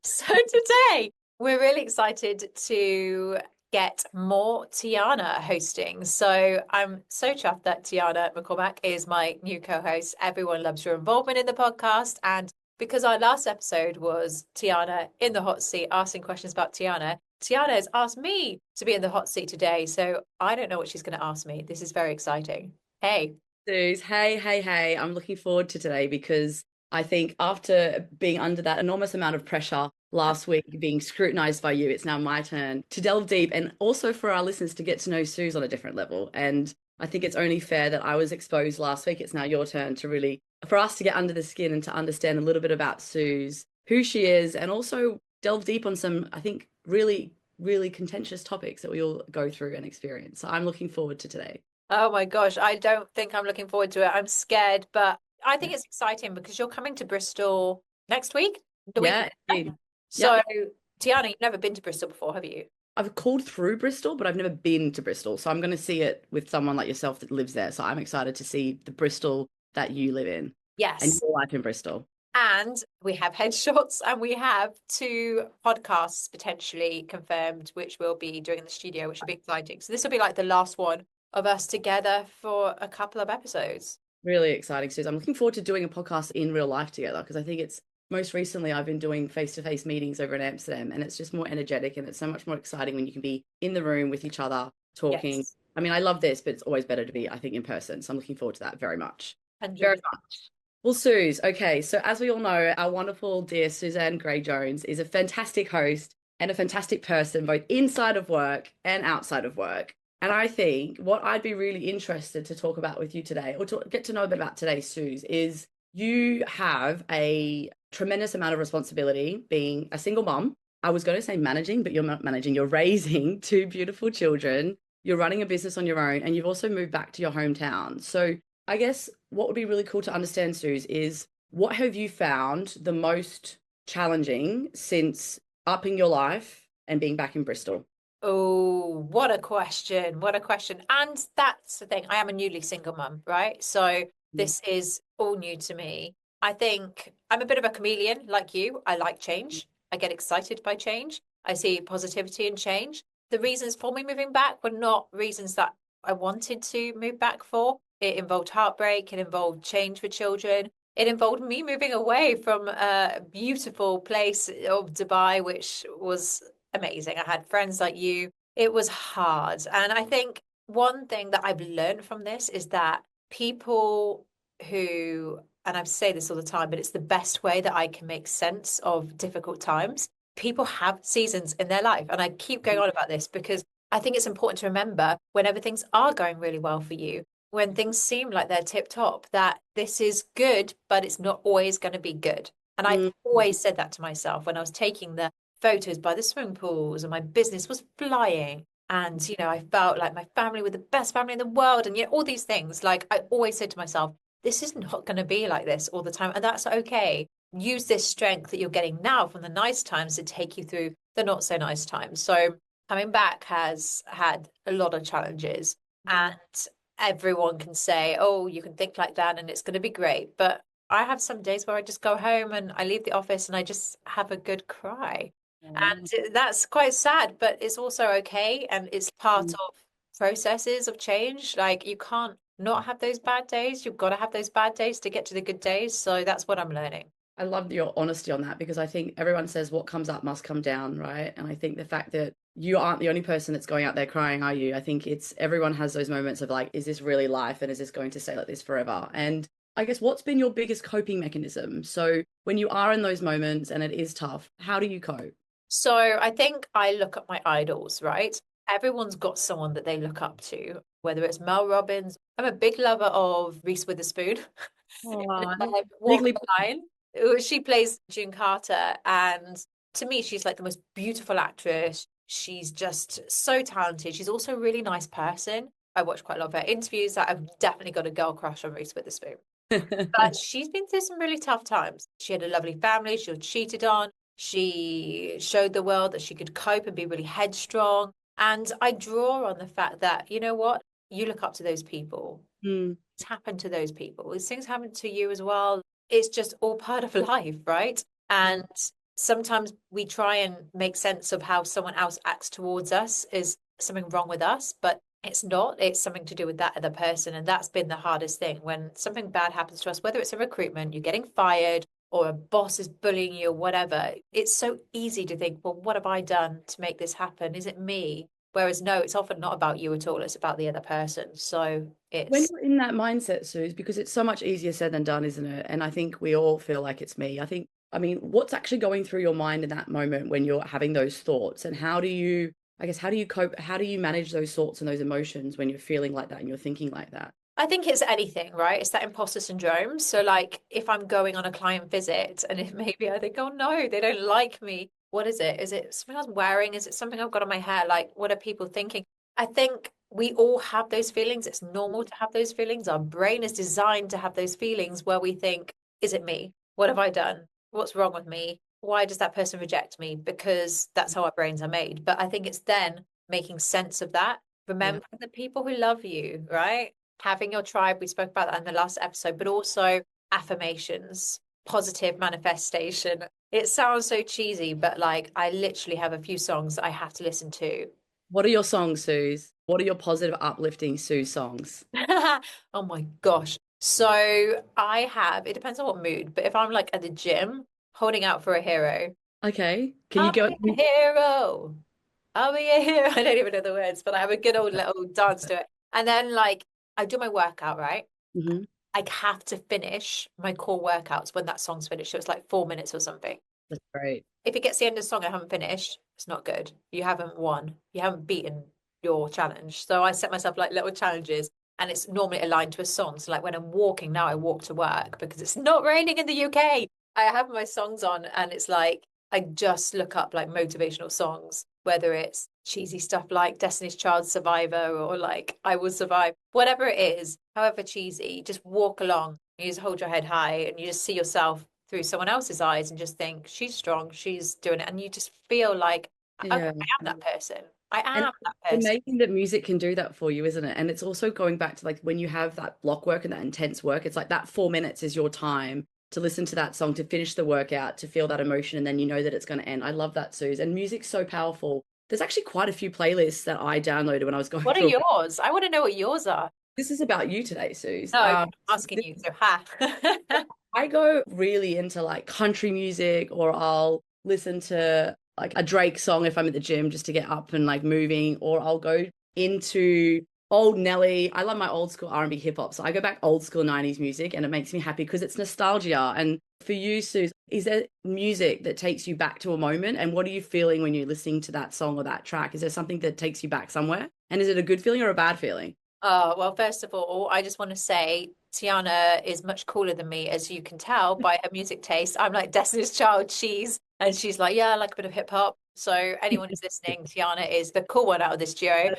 So today we're really excited to get more Tiana hosting. So I'm so chuffed that Tiana McCormack is my new co-host. Everyone loves your involvement in the podcast. And because our last episode was Tiana in the hot seat asking questions about Tiana, Tiana has asked me to be in the hot seat today. So I don't know what she's going to ask me. This is very exciting. Hey. Suze, hey. I'm looking forward to today because I think after being under that enormous amount of pressure last week, being scrutinized by you, it's now my turn to delve deep and also for our listeners to get to know Suze on a different level. And I think it's only fair that I was exposed last week. It's now your turn to really, for us to get under the skin and to understand a little bit about Suze, who she is, and also delve deep on some, I think, really contentious topics that we all go through and experience. So I'm looking forward to today. Oh my gosh, I don't think I'm looking forward to it. I'm scared, but I think it's exciting because you're coming to Bristol next week, the week. Yeah, indeed. So, Yep. Tiana, you've never been to Bristol before, have you? I've called through Bristol, but I've never been to Bristol. So I'm going to see it with someone like yourself that lives there. So I'm excited to see the Bristol that you live in and Yes. your life in Bristol. And we have headshots and we have two podcasts potentially confirmed, which we'll be doing in the studio, which will be exciting. So this will be like the last one of us together for a couple of episodes. Really exciting, Suze. I'm looking forward to doing a podcast in real life together because I think it's most recently I've been doing face-to-face meetings over in Amsterdam and it's just more energetic and it's so much more exciting when you can be in the room with each other talking. Yes. I mean, I love this, but it's always better to be, I think, in person. So I'm looking forward to that very much. Very 100%. much. Well, Suze, okay, so as we all know, our wonderful dear Suzanne Gray-Jones is a fantastic host and a fantastic person, both inside of work and outside of work. And I think what I'd be really interested to talk about with you today, or to get to know a bit about today, Suze, is you have a tremendous amount of responsibility being a single mom. I was going to say managing, but you're not managing. You're raising two beautiful children. You're running a business on your own, and you've also moved back to your hometown. So I guess what would be really cool to understand, Suze, is what have you found the most challenging since upping your life and being back in Bristol? Oh, what a question. What a question. And that's the thing. I am a newly single mum, right? So this is all new to me. I think I'm a bit of a chameleon like you. I like change. I get excited by change. I see positivity in change. The reasons for me moving back were not reasons that I wanted to move back for. It involved heartbreak, it involved change for children. It involved me moving away from a beautiful place of Dubai, which was amazing. I had friends like you. It was hard. And I think one thing that I've learned from this is that people who, and I say this all the time, but it's the best way that I can make sense of difficult times. People have seasons in their life. And I keep going on about this because I think it's important to remember whenever things are going really well for you, when things seem like they're tip top, that this is good, but it's not always going to be good. And I Mm. always said that to myself when I was taking the photos by the swimming pools and my business was flying. And, I felt like my family were the best family in the world. And all these things, like I always said to myself, this is not going to be like this all the time. And that's okay. Use this strength that you're getting now from the nice times to take you through the not so nice times. So coming back has had a lot of challenges. And everyone can say, oh, you can think like that and it's going to be great. But I have some days where I just go home and I leave the office and I just have a good cry. And that's quite sad, but it's also okay. And it's part Mm. of processes of change. Like you can't not have those bad days. You've got to have those bad days to get to the good days. So that's what I'm learning. I love your honesty on that because I think everyone says what comes up must come down, right? And I think the fact that you aren't the only person that's going out there crying, are you? I think it's everyone has those moments of like, is this really life and is this going to stay like this forever? And I guess what's been your biggest coping mechanism? So when you are in those moments and it is tough, how do you cope? So I think I look at my idols, right? Everyone's got someone that they look up to, whether it's Mel Robbins. I'm a big lover of Reese Witherspoon. Oh, Walk legally. the Line. She plays June Carter, and to me, she's like the most beautiful actress. She's just so talented. She's also a really nice person. I watch quite a lot of her interviews. I've definitely got a girl crush on Reese Witherspoon. But she's been through some really tough times. She had a lovely family. She was cheated on. She showed the world that she could cope and be really headstrong. And I draw on the fact that, you know what? you look up to those people. Mm. It's happened to those people. These things happen to you as well. It's just all part of life, right? And sometimes we try and make sense of how someone else acts towards us is something wrong with us, but it's not. It's something to do with that other person. And that's been the hardest thing. When something bad happens to us, whether it's a recruitment, you're getting fired, or a boss is bullying you or whatever, it's so easy to think, well, what have I done to make this happen? Is it me? Whereas no, it's often not about you at all. It's about the other person. So When it's you're in that mindset, Suze, because it's so much easier said than done, isn't it? And I think we all feel like it's me. I think, I mean, what's actually going through your mind in that moment when you're having those thoughts? And how do you, I guess, how do you cope? How do you manage those thoughts and those emotions when you're feeling like that and you're thinking like that? I think it's anything, right? It's that imposter syndrome. So, like, if I'm going on a client visit and if maybe I think, oh no, they don't like me, what is it? Is it something I'm wearing? Is it something I've got on my hair? Like, what are people thinking? I think we all have those feelings. It's normal to have those feelings. Our brain is designed to have those feelings where we think, is it me? What have I done? What's wrong with me? Why does that person reject me? Because that's how our brains are made. But I think it's then making sense of that, Yeah. remembering the people who love you, right? Having your tribe, we spoke about that in the last episode, but also affirmations, positive manifestation. It sounds so cheesy, but like I literally have a few songs that I have to listen to. What are your songs, Suze? What are your positive, uplifting Suze songs? Oh my gosh. So I have, it depends on what mood, but if I'm like at the gym, holding out for a hero, Okay. Can you I'll go? be a hero. I'll be a hero. I don't even know the words, but I have a good old little dance to it. And then like I do my workout, right? Mhm. I have to finish my core workouts when that song's finished. So it's like 4 minutes or something. That's great. If it gets to the end of the song, I haven't finished, it's not good. You haven't won. You haven't beaten your challenge. So I set myself like little challenges and it's normally aligned to a song. So like when I'm walking now, I walk to work because it's not raining in the UK. I have my songs on and it's like I just look up like motivational songs, whether it's cheesy stuff like Destiny's Child Survivor or like I Will Survive, whatever it is, however cheesy, just walk along. You just hold your head high and you just see yourself through someone else's eyes and just think she's strong, she's doing it, and you just feel like, okay, Yeah. I am that person. I And am that it's person. amazing that music can do that for you, isn't it? And it's also going back to like when you have that block work and that intense work, it's like that 4 minutes is your time to listen to that song, to finish the workout, to feel that emotion, and then you know that it's going to end. I love that, Suze. And music's so powerful. There's actually quite a few playlists that I downloaded when I was going What are through. yours? I want to know what yours are. This is about you today, Suze. No, I'm asking you. So, ha. I go really into like country music, or I'll listen to like a Drake song if I'm at the gym just to get up and like moving, or I'll go into old Nelly. I love my old school R&B hip hop. So I go back old school 90s music and it makes me happy because it's nostalgia. And for you, Suze, is there music that takes you back to a moment? And what are you feeling when you're listening to that song or that track? Is there something that takes you back somewhere? And is it a good feeling or a bad feeling? Oh, well, first of all, I just want to say Tiana is much cooler than me, as you can tell by her music taste. I'm like Destiny's Child cheese, and she's like, yeah, I like a bit of hip hop. So anyone who's listening, Tiana is the cool one out of this duo.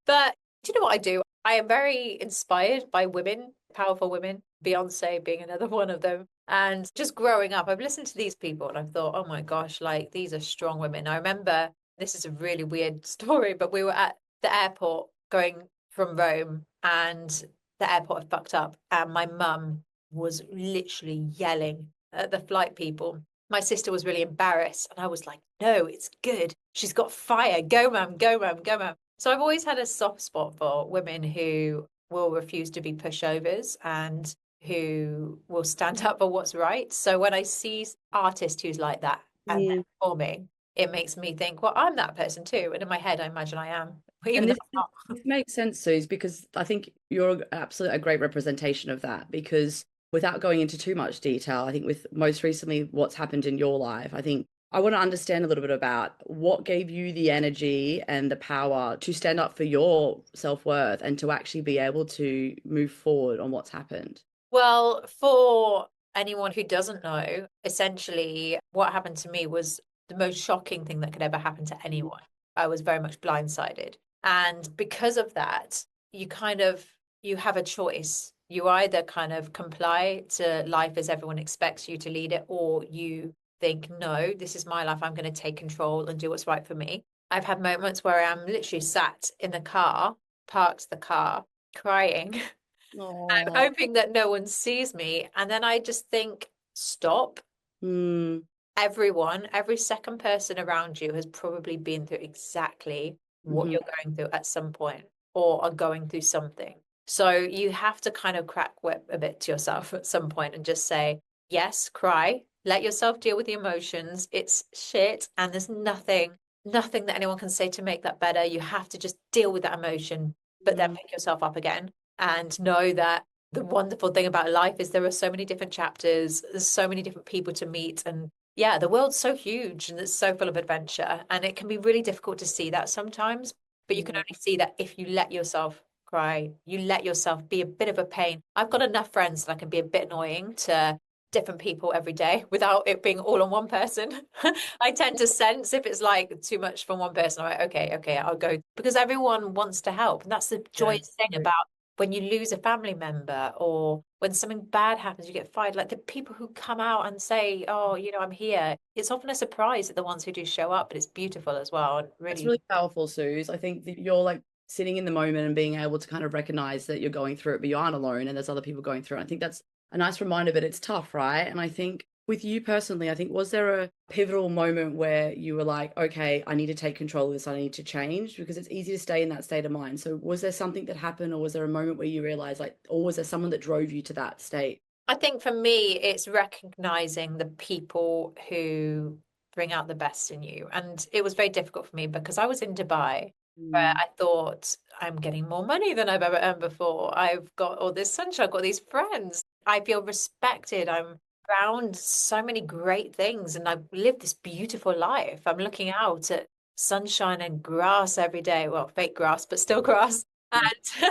But do you know what I do? I am very inspired by women, powerful women, Beyonce being another one of them. And just growing up, I've listened to these people and I've thought, oh my gosh, like these are strong women. I remember this is a really weird story, but we were at the airport going from Rome and the airport had fucked up. And my mum was literally yelling at the flight people. My sister was really embarrassed. And I was like, no, it's good. She's got fire. Go, mum, go, mum, go, mum. So I've always had a soft spot for women who will refuse to be pushovers and who will stand up for what's right. So when I see artists who's like that and they're Mm. performing, it makes me think, well, I'm that person too. And in my head, I imagine I am, even And though this, I'm not. this makes sense, Suze, because I think you're absolutely a great representation of that. Because without going into too much detail, I think with most recently what's happened in your life, I think I want to understand a little bit about what gave you the energy and the power to stand up for your self-worth and to actually be able to move forward on what's happened. Well, for anyone who doesn't know, essentially what happened to me was the most shocking thing that could ever happen to anyone. I was very much blindsided. And because of that, you kind of you have a choice. You either kind of comply to life as everyone expects you to lead it, or you think, no, this is my life. I'm going to take control and do what's right for me. I've had moments where I'm literally sat in the car, parked the car, crying and Oh. hoping that no one sees me. And then I just think, stop. Mm, Everyone, every second person around you has probably been through exactly what hmm you're going through at some point or are going through something. So you have to kind of crack whip a bit to yourself at some point and just say, yes, cry, let yourself deal with the emotions. It's shit, and there's nothing that anyone can say to make that better. You have to just deal with that emotion, but then pick yourself up again and know that the wonderful thing about life is there are so many different chapters, there's so many different people to meet, and yeah, the world's so huge and it's so full of adventure, and it can be really difficult to see that sometimes. But you can Yeah. only see that if you let yourself cry, you let yourself be a bit of a pain. I've got enough friends that I can be a bit annoying to different people every day without it being all on one person. I tend to sense if it's like too much from one person. I'm like, okay, I'll go because everyone wants to help. And that's the joyous Yes. thing about when you lose a family member or when something bad happens, you get fired. Like the people who come out and say, oh, I'm here. It's often a surprise at the ones who do show up, but it's beautiful as well. And That's really, really powerful, Suze. I think that you're like sitting in the moment and being able to kind of recognize that you're going through it, but you aren't alone and there's other people going through it. I think that's a nice reminder, but it's tough, right? And I think with you personally, I think was there a pivotal moment where you were like, okay, I need to take control of this, I need to change? Because it's easy to stay in that state of mind. So was there something that happened, or was there a moment where you realized like, or was there someone that drove you to that state? I think for me, it's recognizing the people who bring out the best in you. And it was very difficult for me because I was in Dubai where Mm, I thought I'm getting more money than I've ever earned before. I've got all this sunshine, I've got these friends. I feel respected. I'm around so many great things and I've lived this beautiful life. I'm looking out at sunshine and grass every day. Well, fake grass, but still grass. yeah.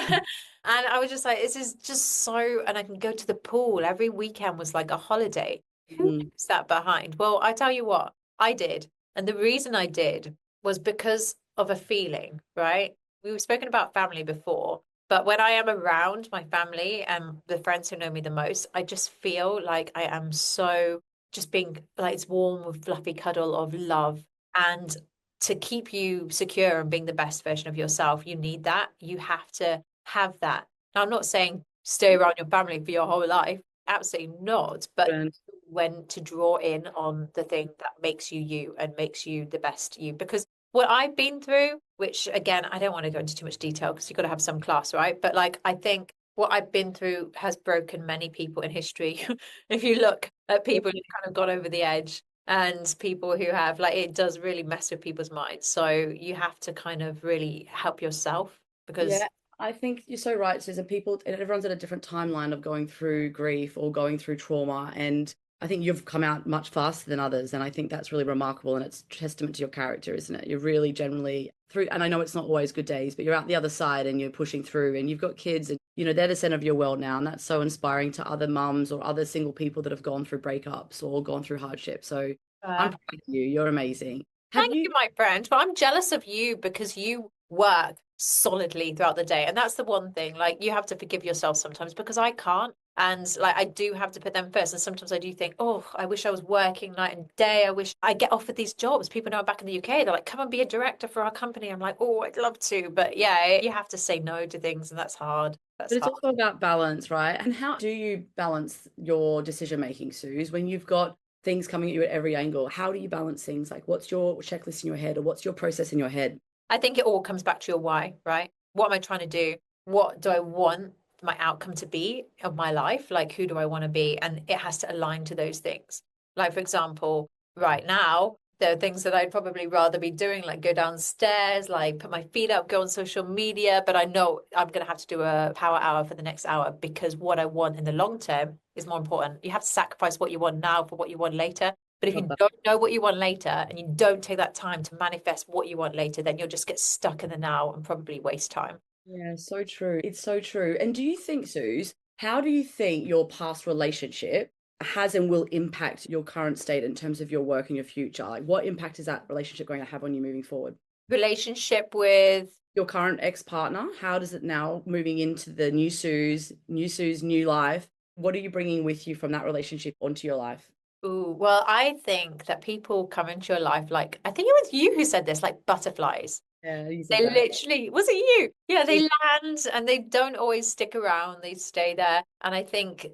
And And I was just like, this is just so, and I can go to the pool. Every weekend was like a holiday. Who Mm, leaves that behind? Well, I tell you what, I did. And the reason I did was because of a feeling, right? We've spoken about family before, but when I am around my family and the friends who know me the most, I just feel like I am so just being like it's warm with fluffy cuddle of love. And to keep you secure and being the best version of yourself, you need that. You have to have that. Now, I'm not saying stay around your family for your whole life. Absolutely not. But and when to draw in on the thing that makes you you and makes you the best you. Because what I've been through, which again, I don't want to go into too much detail because you've got to have some class, right? But like, I think what I've been through has broken many people in history. If you look at people who've kind of gone over the edge and people who have, like, it does really mess with people's minds. So you have to kind of really help yourself because yeah, I think you're so right, Susan. People, and everyone's at a different timeline of going through grief or going through trauma. And I think you've come out much faster than others. And I think that's really remarkable. And it's testament to your character, isn't it? You're really generally through, and I know it's not always good days, but you're out the other side and you're pushing through and you've got kids and, they're the center of your world now. And that's so inspiring to other mums or other single people that have gone through breakups or gone through hardship. So I'm uh, proud of you. You're amazing. Have thank you? you, my friend. But I'm jealous of you because you work solidly throughout the day. And that's the one thing, like, you have to forgive yourself sometimes because I can't. And like, I do have to put them first. And sometimes I do think, oh, I wish I was working night and day. I wish I get offered these jobs. People know I'm back in the UK. They're like, come and be a director for our company. I'm like, oh, I'd love to. But yeah, you have to say no to things. And that's hard. That's But it's hard. also about balance, right? And how do you balance your decision making, Suze, when you've got things coming at you at every angle? How do you balance things? Like, what's your checklist in your head, or what's your process in your head? I think it all comes back to your why, right? What am I trying to do? What do I want my outcome to be of my life? Like, who do I want to be? And it has to align to those things. Like, for example, right now, there are things that I'd probably rather be doing, like go downstairs, like put my feet up, go on social media. But I know I'm going to have to do a power hour for the next hour because what I want in the long term is more important. You have to sacrifice what you want now for what you want later. But if Love you that. don't know what you want later and you don't take that time to manifest what you want later, then you'll just get stuck in the now and probably waste time. Yeah, so true. It's so true. And do you think, Suze, how do you think your past relationship has and will impact your current state in terms of your work and your future? Like, what impact is that relationship going to have on you moving forward? Relationship with, Your current ex-partner, how does it now moving into the new Suze, new life? What are you bringing with you from that relationship onto your life? ooh, well, I think that people come into your life like, I think it was you who said this, like butterflies. Yeah, you said They that. literally, was it you? Yeah, they Yeah. land and they don't always stick around. They stay there. And I think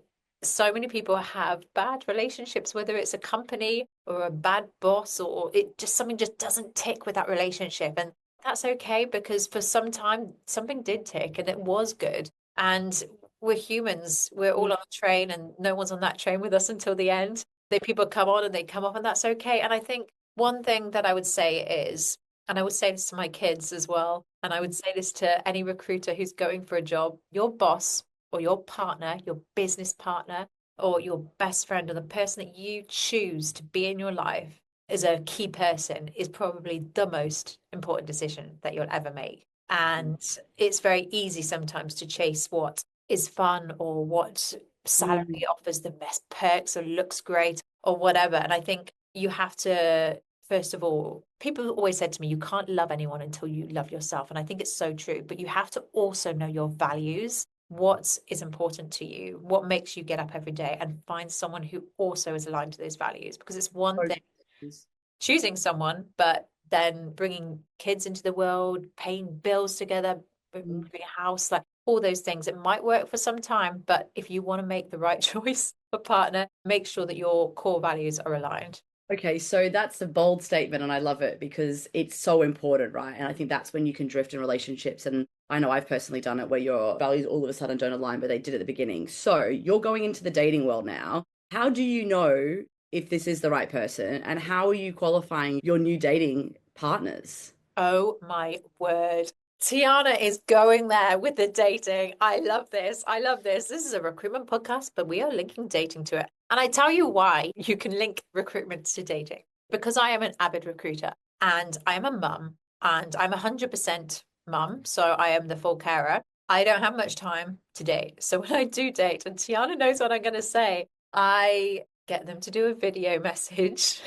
so many people have bad relationships, whether it's a company or a bad boss or it just something just doesn't tick with that relationship. And that's okay because for some time something did tick and it was good. And we're humans. We're all on a train and no one's on that train with us until the end. They people come on and they come off and that's okay. And I think one thing that I would say is and I would say this to my kids as well. And I would say this to any recruiter who's going for a job. Your boss or your partner, your business partner, or your best friend, or the person that you choose to be in your life as a key person is probably the most important decision that you'll ever make. And it's very easy sometimes to chase what is fun or what Mm, salary offers the best perks or looks great or whatever. And I think you have to first of all, people always said to me, you can't love anyone until you love yourself. And I think it's so true. But you have to also know your values, what is important to you, what makes you get up every day, and find someone who also is aligned to those values. Because it's one so thing true. choosing someone, but then bringing kids into the world, paying bills together, Mm. moving a house, like all those things. It might work for some time, but if you want to make the right choice for partner, make sure that your core values are aligned. Okay, so that's a bold statement, and I love it because it's so important, right? And I think that's when you can drift in relationships. And I know I've personally done it where your values all of a sudden don't align, but they did at the beginning. So you're going into the dating world now. How do you know if this is the right person, and how are you qualifying your new dating partners? Oh my word. Tiana is going there with the dating. I love this. I love this. This is a recruitment podcast, but we are linking dating to it. And I tell you why you can link recruitment to dating. Because I am an avid recruiter and I'm a mum and I'm 100% mum. So I am the full carer. I don't have much time to date. So when I do date, and Tiana knows what I'm going to say, I get them to do a video message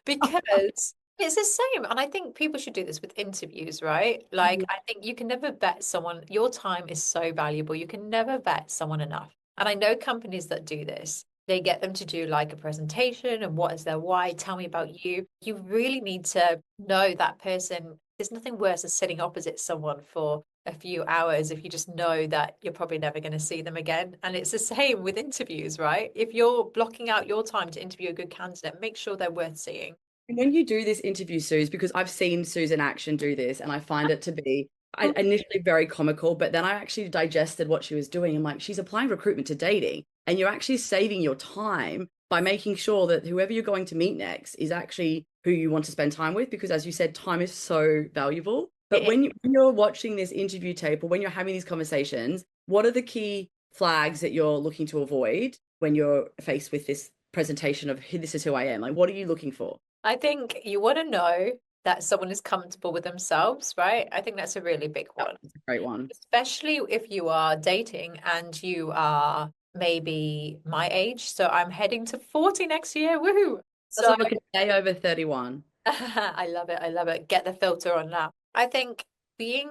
because it's the same. And I think people should do this with interviews, right? Like, I think you can never vet someone. Your time is so valuable. You can never vet someone enough. And I know companies that do this. They get them to do like a presentation and what is their why? Tell me about you. You really need to know that person. There's nothing worse than sitting opposite someone for a few hours if you just know that you're probably never going to see them again. And it's the same with interviews, right? If you're blocking out your time to interview a good candidate, make sure they're worth seeing. And when you do this interview, Suze, because I've seen Suze in action do this, and I find it to be initially very comical, but then I actually digested what she was doing. I'm like, she's applying recruitment to dating, and you're actually saving your time by making sure that whoever you're going to meet next is actually who you want to spend time with, because as you said, time is so valuable. But It when you're watching this interview tape or when you're having these conversations, what are the key flags that you're looking to avoid when you're faced with this presentation of this is who I am? Like, what are you looking for? I think you want to know that someone is comfortable with themselves, right? I think that's a really big Yep, one, that's a great one. especially if you are dating and you are maybe my age. So I'm heading to 40 next year. Woohoo! So Doesn't look a day over 31. I love it. I love it. Get the filter on that. I think being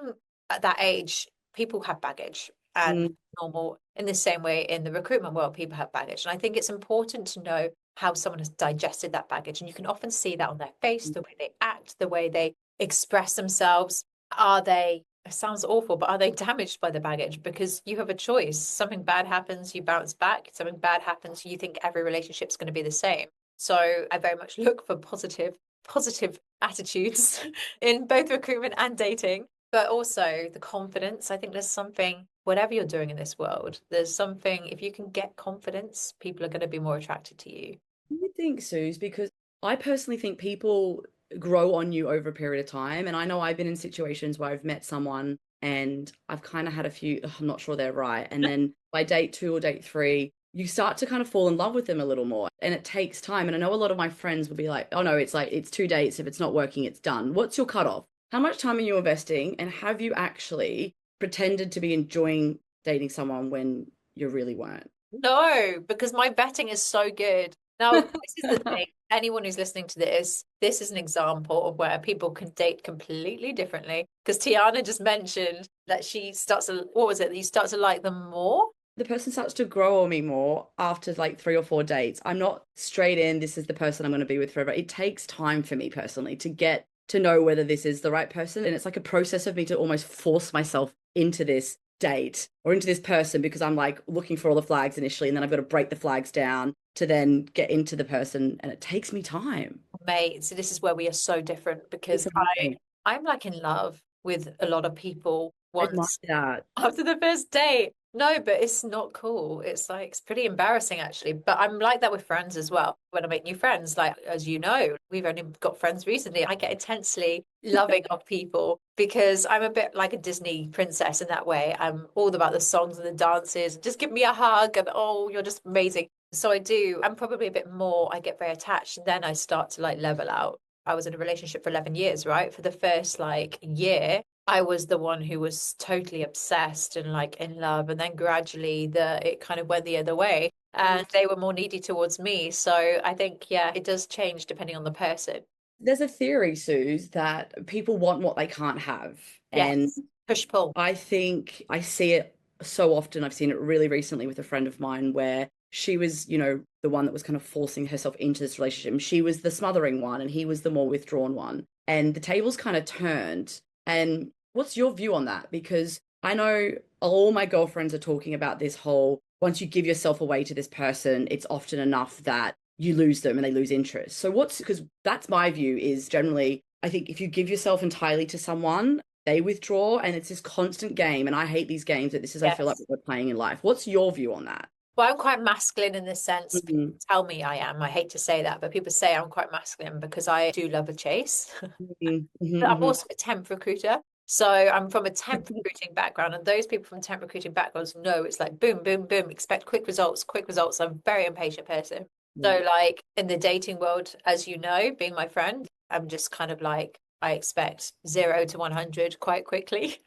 at that age, people have baggage and Mm, normal in the same way in the recruitment world, people have baggage. And I think it's important to know how someone has digested that baggage. And you can often see that on their face, the way they act, the way they express themselves. Are they, it sounds awful, but are they damaged by the baggage? Because you have a choice. Something bad happens, you bounce back. Something bad happens, you think every relationship's going to be the same. So I very much look for positive attitudes in both recruitment and dating, but also the confidence. I think there's something, whatever you're doing in this world, there's something, if you can get confidence, people are going to be more attracted to you. you think, Suze? Because I personally think people grow on you over a period of time. And I know I've been in situations where I've met someone and I've kind of had a few, "Ugh, I'm not sure they're right." And then by date two or date three, you start to kind of fall in love with them a little more. And it takes time. And I know a lot of my friends will be like, oh no, it's like it's 2 dates. If it's not working, it's done. What's your cutoff? How much time are you investing? And have you actually pretended to be enjoying dating someone when you really weren't? No, because my betting is so good. Now, this is the thing. Anyone who's listening to this is an example of where people can date completely differently. Because Tiana just mentioned that she starts to, what was it? That you start to like them more. The person starts to grow on me more after like 3 or 4 dates. I'm not straight in, this is the person I'm going to be with forever. It takes time for me personally to get to know whether this is the right person. And it's like a process of me to almost force myself into this date or into this person because I'm like looking for all the flags initially, and then I've got to break the flags down to then get into the person. And it takes me time. Mate, so this is where we are so different It's because amazing. I'm like in love with a lot of people I admire once that. after the first date. No, but it's not cool. It's like it's pretty embarrassing actually. But I'm like that with friends as well. When I make new friends, like as you know, we've only got friends recently. I get intensely loving of people because I'm a bit like a Disney princess in that way. I'm all about the songs and the dances. Just give me a hug and oh, you're just amazing. So I do. I'm probably a bit more, I get very attached and then I start to like level out. I was in a relationship for 11 years, right? For the first like year, I was the one who was totally obsessed and like in love, and then gradually it kind of went the other way, and they were more needy towards me. So I think yeah, it does change depending on the person. There's a theory, Suze, that people want what they can't have. And Yes, push pull. I think I see it so often. I've seen it really recently with a friend of mine where she was, the one that was kind of forcing herself into this relationship. And she was the smothering one and he was the more withdrawn one. And the tables kind of turned. And what's your view on that? Because I know all my girlfriends are talking about this whole once you give yourself away to this person, it's often enough that you lose them and they lose interest. So because that's my view is generally, I think if you give yourself entirely to someone, they withdraw and it's this constant game. And I hate these games that this is, I feel like Yes. what we're playing in life. What's your view on that? Well, I'm quite masculine in this sense. People Mhm. tell me I am. I hate to say that, but people say I'm quite masculine because I do love a chase. Mhm. But Mhm. I'm Mhm. also a temp recruiter. So I'm from a temp recruiting background, and those people from temp recruiting backgrounds know it's like boom, boom, boom, expect quick results, quick results. I'm a very impatient person. So, like in the dating world, as you know, being my friend, I'm just kind of like, I expect 0 to 100 quite quickly.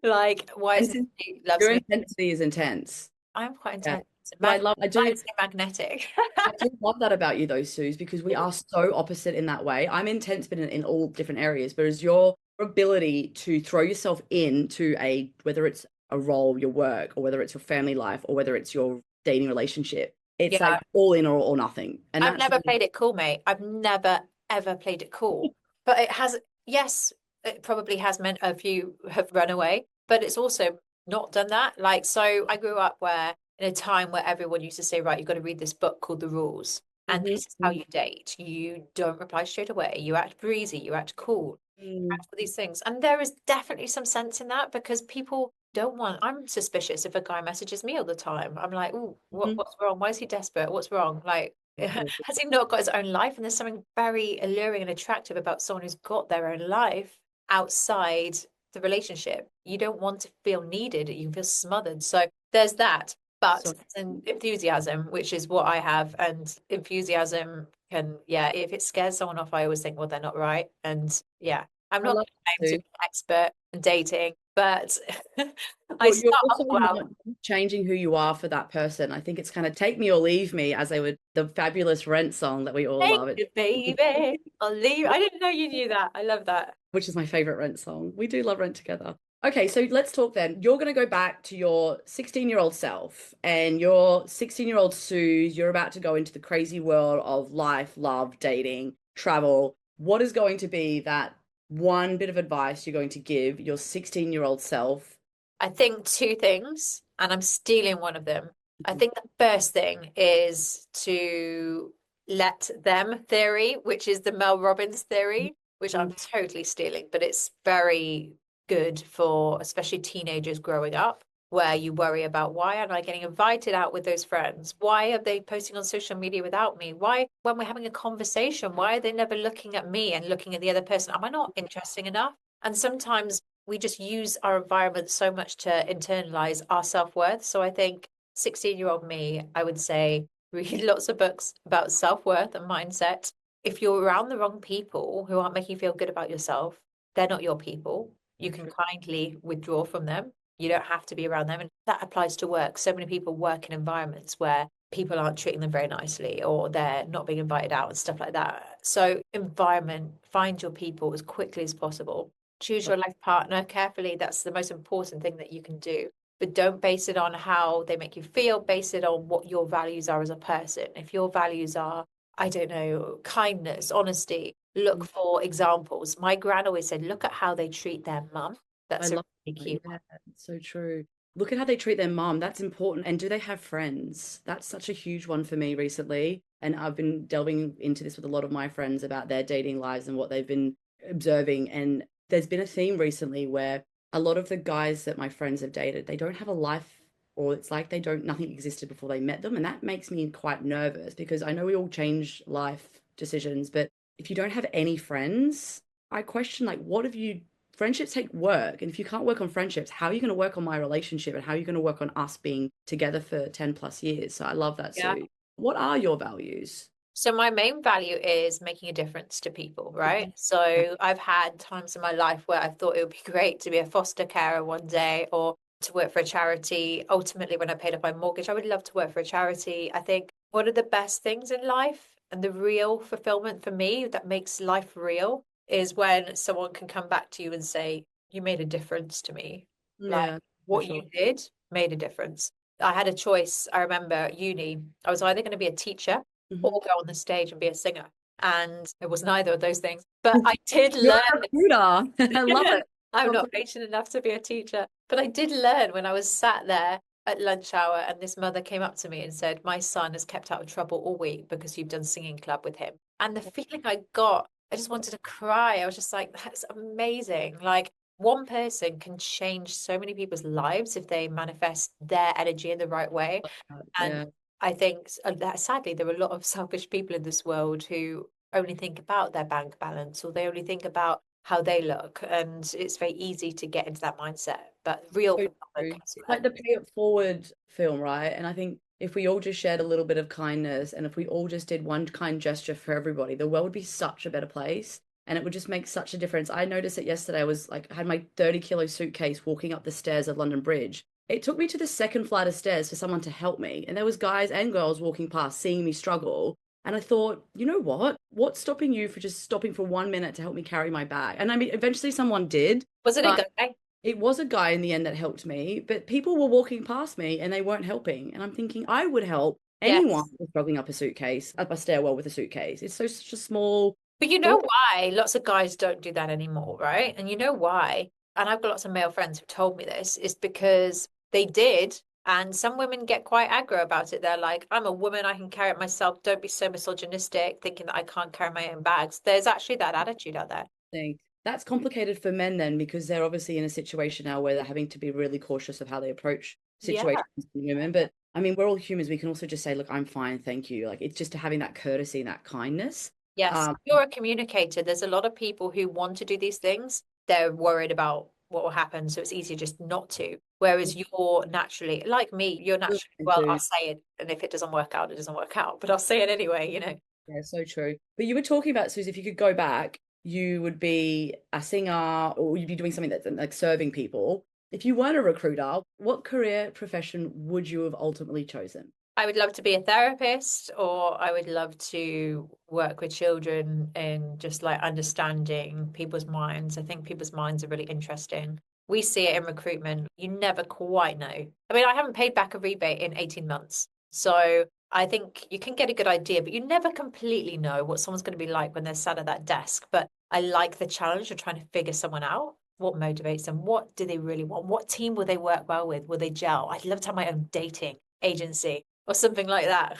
Like, why is it And he loves your me? intensity is intense. I'm quite Yeah. intense. But Might say magnetic. I do love that about you though, Suze, because we are so opposite in that way. I'm intense, but in all different areas. But as your ability to throw yourself into whether it's a role, your work, or whether it's your family life, or whether it's your dating relationship, it's like Yeah, all in or nothing. And I've that's never really played it cool, mate. I've never ever played it cool. But it has, yes, it probably has meant a few have run away, but it's also not done that. Like, so I grew up where in a time where everyone used to say, right, you've got to read this book called The Rules. And Mhm, this is how you date. You don't reply straight away. You act breezy. You act cool. mhm, For these things. And there is definitely some sense in that because people don't want, I'm suspicious if a guy messages me all the time. I'm like, oh, mhm. what's wrong? Why is he desperate? What's wrong? Like, Mhm. has he not got his own life? And there's something very alluring and attractive about someone who's got their own life outside the relationship. You don't want to feel needed, you feel smothered. So there's that. But So enthusiasm, which is what I have, and enthusiasm can, yeah, if it scares someone off, I always think, well, they're not right. And yeah, I'm I not love going to claim to it be an expert in dating, but I you're start off also well. not changing who you are for that person. I think it's kind of take me or leave me, as they would the fabulous Rent song that we all Thank love. you, baby. I'll leave. I didn't know you knew that. I love that. Which is my favorite Rent song. We do love Rent together. Okay, so let's talk then. You're going to go back to your 16-year-old self and your 16-year-old Suze. You're about to go into the crazy world of life, love, dating, travel. What is going to be that one bit of advice you're going to give your 16-year-old self? I think two things, and I'm stealing one of them. I think the first thing is to let them theory, which is the Mel Robbins theory, which I'm totally stealing, but it's very good for especially teenagers growing up, where you worry about why am I getting invited out with those friends? Why are they posting on social media without me? Why, when we're having a conversation, why are they never looking at me and looking at the other person? Am I not interesting enough? And sometimes we just use our environment so much to internalize our self-worth. So I think 16-year-old me, I would say, read lots of books about self-worth and mindset. If you're around the wrong people who aren't making you feel good about yourself, they're not your people. You can kindly withdraw from them. You don't have to be around them. And that applies to work. So many people work in environments where people aren't treating them very nicely or they're not being invited out and stuff like that. So, environment, find your people as quickly as possible. Choose your life partner carefully. That's the most important thing that you can do. But don't base it on how they make you feel, base it on what your values are as a person. If your values are, I don't know, kindness, honesty, look Mm. for examples. My gran always said, look at how they treat their mum. I That's a love really that. key Yeah, it's so true. Look at how they treat their mom. That's important. And do they have friends? That's such a huge one for me recently. And I've been delving into this with a lot of my friends about their dating lives and what they've been observing. And there's been a theme recently where a lot of the guys that my friends have dated, they don't have a life, or it's like they don't, nothing existed before they met them. And that makes me quite nervous because I know we all change life decisions, but if you don't have any friends, I question like, what have you friendships take work. And if you can't work on friendships, how are you going to work on my relationship and how are you going to work on us being together for 10 plus years? So I love that, yeah. Sue. What are your values? So my main value is making a difference to people, right? So I've had times in my life where I thought it would be great to be a foster carer one day or to work for a charity. Ultimately, when I paid off my mortgage, I would love to work for a charity. I think one of the best things in life and the real fulfillment for me that makes life real is when someone can come back to you and say, you made a difference to me. Like Yeah, for what you sure. did made a difference. I had a choice. I remember at uni, I was either going to be a teacher or Hmm. go on the stage and be a singer. And it was neither of those things. But I did You're learn. a recruiter. I love it. I'm Sounds not like patient enough to be a teacher. But I did learn when I was sat there at lunch hour and this mother came up to me and said, my son has kept out of trouble all week because you've done singing club with him. And the feeling I got, I just wanted to cry. I was just like, that's amazing. Like one person can change so many people's lives if they manifest their energy in the right way. that. And Yeah. I think that sadly, there are a lot of selfish people in this world who only think about their bank balance or they only think about how they look. And it's very easy to get into that mindset. But real So fulfillment true. comes from It's that. like the Pay It Forward film, right? And I think if we all just shared a little bit of kindness and if we all just did one kind gesture for everybody, the world would be such a better place. And it would just make such a difference. I noticed it yesterday. I was like, I had my 30-kilo suitcase walking up the stairs of London Bridge. It took me to the second flight of stairs for someone to help me. And there was guys and girls walking past, seeing me struggle. And I thought, you know what? What's stopping you for just stopping for 1 minute to help me carry my bag? And I mean, eventually someone did. Was it a But guy? it was a guy in the end that helped me, but people were walking past me and they weren't helping. And I'm thinking I would help anyone Yes. who's struggling up a suitcase, up a stairwell with a suitcase. It's so such a small But you know thought. why lots of guys don't do that anymore, right? And you know why? And I've got lots of male friends who told me this, is because they did. And some women get quite aggro about it. They're like, I'm a woman, I can carry it myself. Don't be so misogynistic, thinking that I can't carry my own bags. There's actually that attitude out there. Thing. That's complicated for men then because they're obviously in a situation now where they're having to be really cautious of how they approach Yeah. situations with women. But I mean, we're all humans. We can also just say, look, I'm fine, thank you. Like it's just having that courtesy and that kindness. Yes. Um, You're a communicator. There's a lot of people who want to do these things. They're worried about what will happen. So it's easier just not to. Whereas you're naturally, like me, you're naturally, well, I'll say it. And if it doesn't work out, it doesn't work out. But I'll say it anyway, you know. Yeah, so true. But you were talking about, Susie, if you could go back, you would be a singer or you'd be doing something that's like serving people. If you weren't a recruiter, what career profession would you have ultimately chosen? I would love to be a therapist, or I would love to work with children in just like understanding people's minds. I think people's minds are really interesting. We see it in recruitment. You never quite know. I mean, I haven't paid back a rebate in 18 months. So I think you can get a good idea, but you never completely know what someone's going to be like when they're sat at that desk. But I like the challenge of trying to figure someone out. What motivates them? What do they really want? What team will they work well with? Will they gel? I'd love to have my own dating agency or something like that.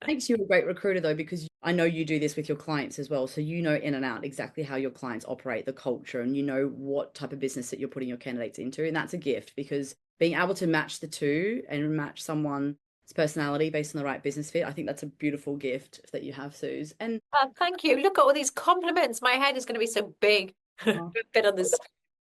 Makes you a great recruiter though, because I know you do this with your clients as well. So you know in and out exactly how your clients operate, the culture, and you know what type of business that you're putting your candidates into. And that's a gift because being able to match the two and match someone's personality based on the right business fit, I think that's a beautiful gift that you have, Suze. And Thank you. Look at all these compliments. My head is going to be so big. uh, Bit on this.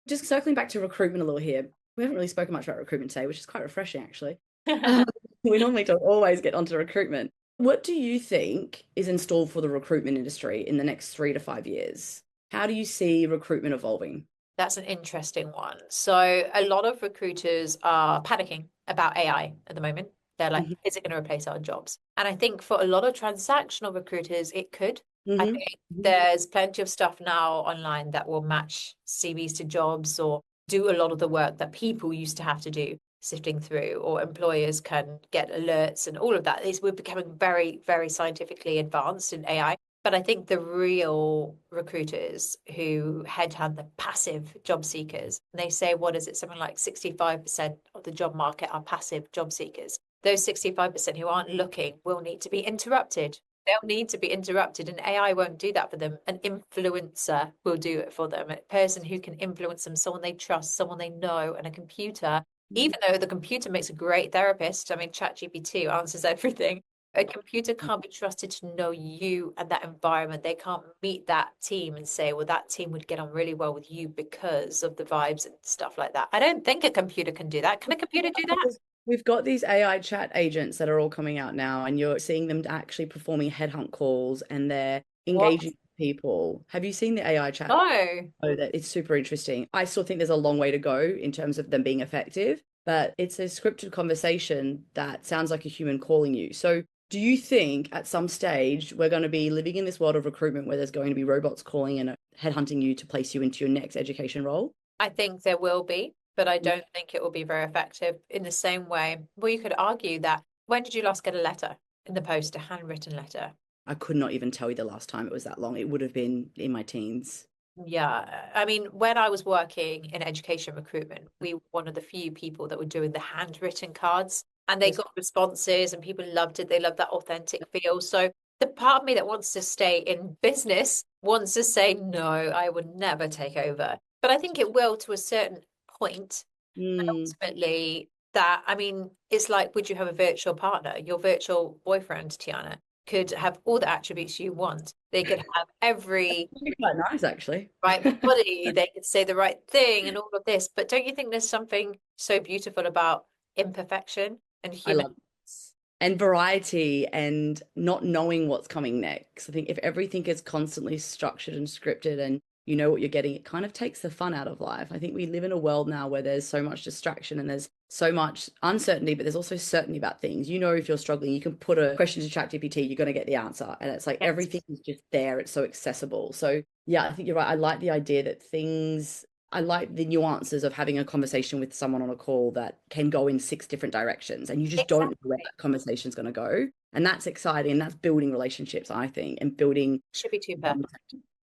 just circling back to recruitment a little here, we haven't really spoken much about recruitment today, which is quite refreshing actually. Um, we normally don't always get onto recruitment. What do you think is installed for the recruitment industry in the next 3 to 5 years? How do you see recruitment evolving? That's an interesting one. So, a lot of recruiters are panicking about AI at the moment. They're like, Hmm. is it going to replace our jobs? And I think for a lot of transactional recruiters, it could. I Hmm. think there's plenty of stuff now online that will match CVs to jobs or do a lot of the work that people used to have to do sifting through, or employers can get alerts and all of that. We're becoming very, very scientifically advanced in AI. But I think the real recruiters who headhunt the passive job seekers, and they say, what is it? Something like 65% of the job market are passive job seekers. Those 65% who aren't looking will need to be interrupted. They'll need to be interrupted, and AI won't do that for them. An influencer will do it for them. A person who can influence them, someone they trust, someone they know, and a computer, even though the computer makes a great therapist. I mean, ChatGPT answers everything. A computer can't be trusted to know you and that environment. They can't meet that team and say, well, that team would get on really well with you because of the vibes and stuff like that. I don't think a computer can do that. Can a computer do that? We've got these AI chat agents that are all coming out now, and you're seeing them actually performing headhunt calls and they're What? engaging people. Have you seen the AI chat? No. Oh, that it's super interesting. I still think there's a long way to go in terms of them being effective, but it's a scripted conversation that sounds like a human calling you. So, do you think at some stage we're going to be living in this world of recruitment where there's going to be robots calling and headhunting you to place you into your next education role? I think there will be, but I don't think it will be very effective in the same way. Well, you could argue that when did you last get a letter in the post, a handwritten letter? I could not even tell you the last time it was that long. It would have been in my teens. Yeah, I mean, when I was working in education recruitment, we were one of the few people that were doing the handwritten cards, and they Yes. got responses and people loved it. They loved that authentic feel. So the part of me that wants to stay in business wants to say, no, I would never take over. But I think it will to a certain point. And Mm. ultimately, that, I mean, it's like, would you have a virtual partner? Your virtual boyfriend, Tiana, could have all the attributes you want. They could have every Quite nice, actually. right body, they could say the right thing and all of this. But don't you think there's something so beautiful about imperfection and I human? love this. And variety and not knowing what's coming next. I think if everything is constantly structured and scripted and you know what you're getting, it kind of takes the fun out of life. I think we live in a world now where there's so much distraction and there's so much uncertainty, but there's also certainty about things. You know, if you're struggling, you can put a question to ChatGPT, you're going to get the answer. And it's like Yes. everything is just there. It's so accessible. So, yeah, I think you're right. I like the idea that things I like the nuances of having a conversation with someone on a call that can go in six different directions and you just don't know where Exactly. that conversation's going to go. And that's exciting. And that's building relationships, I think, and building. Should be too perfect.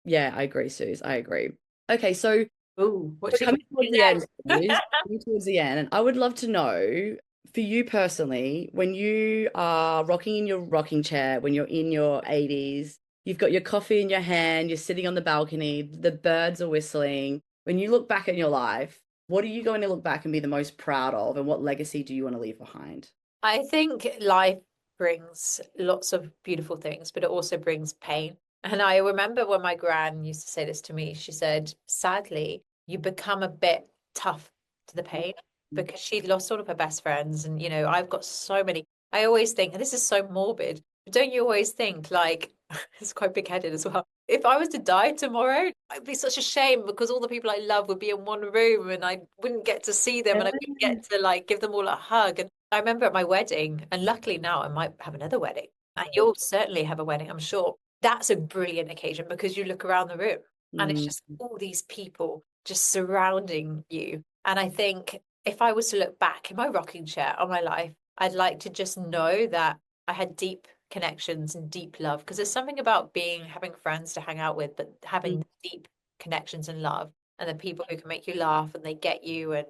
Yeah, I agree, Suze. I agree. Okay, so Ooh, what we're should we coming towards do the end, Suze. next? Coming towards the end. And I would love to know for you personally, when you are rocking in your rocking chair, when you're in your 80s, you've got your coffee in your hand, you're sitting on the balcony, the birds are whistling. When you look back at your life, what are you going to look back and be the most proud of, and what legacy do you want to leave behind? I think life brings lots of beautiful things, but it also brings pain. And I remember when my gran used to say this to me, she said, sadly, you become a bit tough to the pain because she lost all of her best friends. And, you know, I've got so many. I always think, and this is so morbid, but don't you always think, like, it's quite big-headed as well. If I was to die tomorrow, it'd be such a shame because all the people I love would be in one room and I wouldn't get to see them and I wouldn't get to like give them all a hug. And I remember at my wedding, and luckily now I might have another wedding, and you'll certainly have a wedding, I'm sure. That's a brilliant occasion because you look around the room and it's Mm, just all these people just surrounding you. And I think if I was to look back in my rocking chair on my life, I'd like to just know that I had deep connections and deep love because there's something about being having friends to hang out with, but mm, having deep connections and love and the people who can make you laugh and they get you and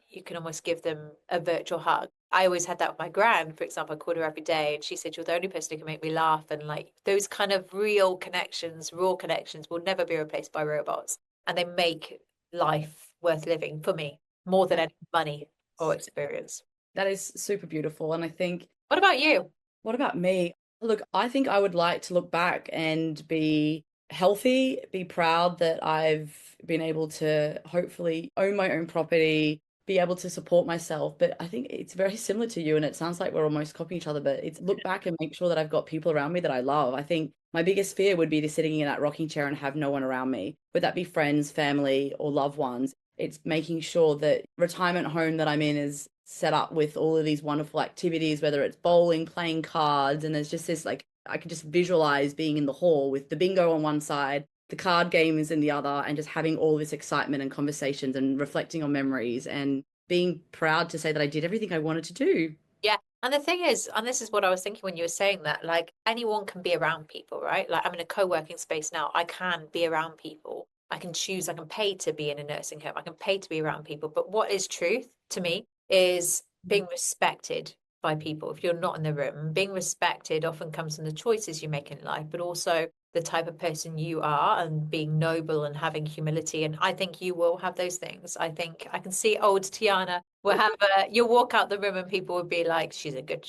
you can almost give them a virtual hug. I always had that with my gran, for example. I called her every day and she said, you're the only person who can make me laugh. And like those kind of real connections, raw connections will never be replaced by robots. And they make life worth living for me more than any money or experience. that is super beautiful. And I think, What about you? what about me? Look, I think I would like to look back and be healthy, be proud that I've been able to hopefully own my own property, be able to support myself. But I think it's very similar to you, and it sounds like we're almost copying each other, but it's look back and make sure that I've got people around me that I love. I think my biggest fear would be to sitting in that rocking chair and have no one around me, would that be friends, family, or loved ones. It's making sure that retirement home that I'm in is set up with all of these wonderful activities, whether it's bowling, playing cards, and there's just this like I can just visualize being in the hall with the bingo on one side, the card games in the other, and just having all this excitement and conversations and reflecting on memories and being proud to say that I did everything I wanted to do. Yeah. And the thing is, and this is what I was thinking when you were saying that, like anyone can be around people, right? Like I'm in a co-working space now. I can be around people. I can choose, I can pay to be in a nursing home. I can pay to be around people. But what is truth to me is being respected by people if you're not in the room. Being respected often comes from the choices you make in life, but also the type of person you are and being noble and having humility. And I think you will have those things. I think I can see old Tiana will have you'll walk out the room and people will be like, she's a good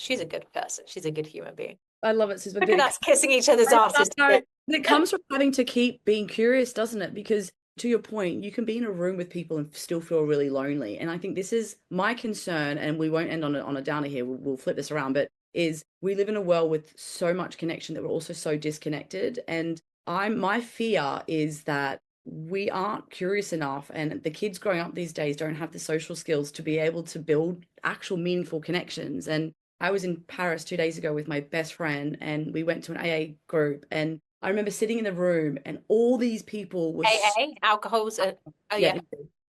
person. She's a good human being. I love it, Sis, but Look at us kissing each other's I asses know. together. It comes from having to keep being curious, doesn't it? Because to your point, you can be in a room with people and still feel really lonely. And I think this is my concern, and we won't end on a downer here. We'll flip this around, but is we live in a world with so much connection that we're also so disconnected. And my fear is that we aren't curious enough, and the kids growing up these days don't have the social skills to be able to build actual meaningful connections. And I was in Paris 2 days ago with my best friend, and we went to an AA group. And I remember sitting in the room, and all these people were, AA, alcohol's oh yeah, yeah.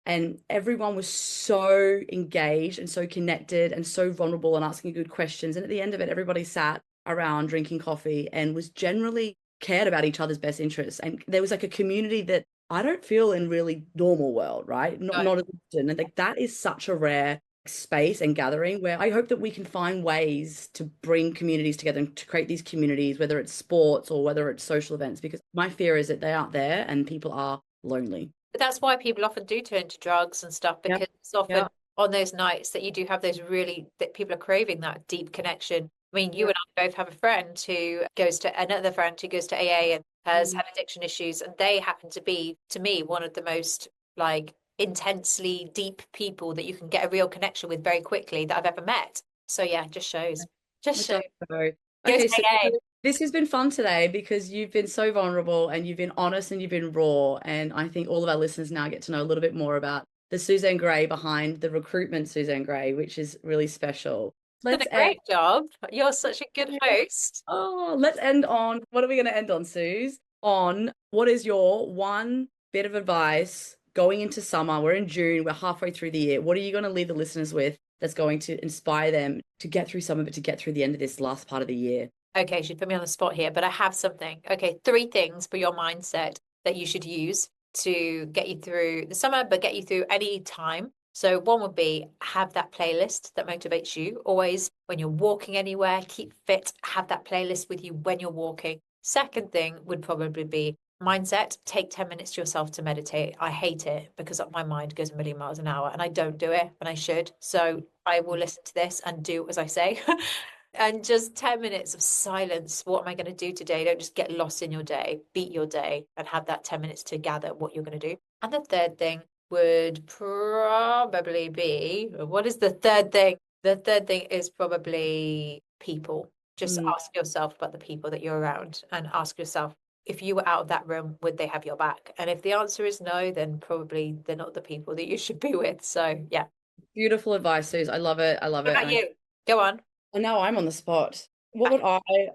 and everyone was so engaged and so connected and so vulnerable and asking good questions. And at the end of it, everybody sat around drinking coffee and was generally cared about each other's best interests. And there was like a community that I don't feel in really normal world, right? Not No. not as often. And like that is such a rare space and gathering where I hope that we can find ways to bring communities together and to create these communities, whether it's sports or whether it's social events, because my fear is that they aren't there and people are lonely. But that's why people often do turn to drugs and stuff Yeah. because it's often Yeah. on those nights that you do have those really that people are craving that deep connection. I mean, you Yeah. and I both have a friend who goes to another friend who goes to AA and has Mm. had addiction issues, and they happen to be, to me, one of the most like intensely deep people that you can get a real connection with very quickly that I've ever met. So yeah, just shows. Just It shows. does go. Go to Okay, so AA. this has been fun today because you've been so vulnerable and you've been honest and you've been raw. And I think all of our listeners now get to know a little bit more about the Suzanne Gray behind the recruitment Suzanne Gray, which is really special. Done Let's a end. great job. You're such a good host. Oh, let's end on what are we going to end on, Suze? On what is your one bit of advice going into summer? We're in June, we're halfway through the year. What are you going to leave the listeners with that's going to inspire them to get through summer, but to get through the end of this last part of the year? Okay, she'd put me on the spot here, but I have something. Okay, three things for your mindset that you should use to get you through the summer, but get you through any time. So one would be have that playlist that motivates you. Always when you're walking anywhere, keep fit, have that playlist with you when you're walking. Second thing would probably be mindset. Take 10 minutes to yourself to meditate. I hate it because my mind goes a million miles an hour and I don't do it and I should. So I will listen to this and do as I say. And just 10 minutes of silence. What am I going to do today? Don't just get lost in your day, beat your day, and have that 10 minutes to gather what you're going to do. And the third thing would probably be what is the third thing? The third thing is probably people. Just Mm. ask yourself about the people that you're around and ask yourself if you were out of that room, would they have your back? And if the answer is no, then probably they're not the people that you should be with. So, yeah. Beautiful advice, Suze. I love it. I love What it. about you? Go on. And now I'm on the spot. What would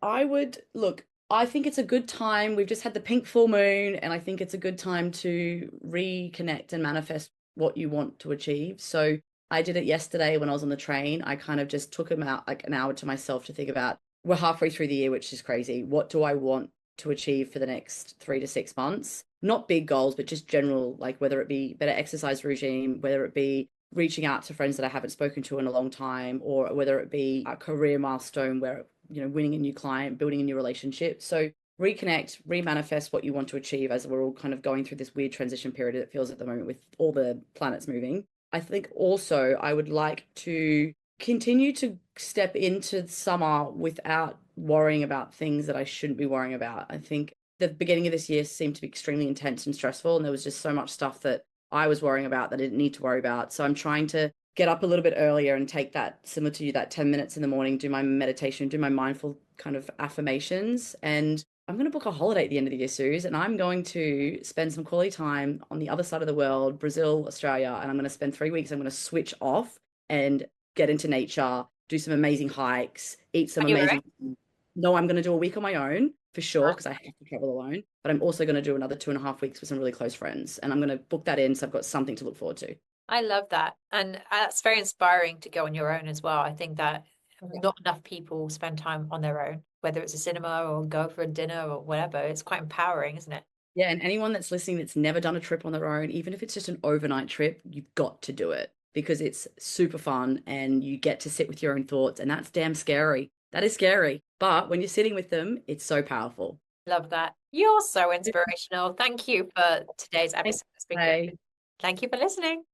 I would look, I think it's a good time. We've just had the pink full moon, and I think it's a good time to reconnect and manifest what you want to achieve. So I did it yesterday when I was on the train. I kind of just took about like an hour to myself to think about we're halfway through the year, which is crazy. What do I want to achieve for the next 3 to 6 months? Not big goals, but just general, like whether it be better exercise regime, whether it be reaching out to friends that I haven't spoken to in a long time, or whether it be a career milestone where, winning a new client, building a new relationship. So reconnect, remanifest what you want to achieve as we're all kind of going through this weird transition period it feels at the moment with all the planets moving. I think also I would like to continue to step into summer without worrying about things that I shouldn't be worrying about. I think the beginning of this year seemed to be extremely intense and stressful, and there was just so much stuff that I was worrying about that I didn't need to worry about. So I'm trying to get up a little bit earlier and take that, similar to you, that 10 minutes in the morning, do my meditation, do my mindful kind of affirmations. And I'm going to book a holiday at the end of the year, Suze, and I'm going to spend some quality time on the other side of the world, Brazil, Australia, and I'm going to spend 3 weeks. I'm going to switch off and get into nature, do some amazing hikes, eat some On your own? amazing. No, I'm going to do a week on my own for sure because I have to travel alone. But I'm also going to do another 2.5 weeks with some really close friends, and I'm going to book that in so I've got something to look forward to. I love that. And that's very inspiring to go on your own as well. I think that not enough people spend time on their own, whether it's a cinema or go for a dinner or whatever. It's quite empowering, isn't it? Yeah, and anyone that's listening that's never done a trip on their own, even if it's just an overnight trip, you've got to do it because it's super fun and you get to sit with your own thoughts, and that's damn scary. That is scary. But when you're sitting with them, it's so powerful. Love that. You're so inspirational. Thank you for today's Thanks, episode. It's been Faye. good. Thank you for listening.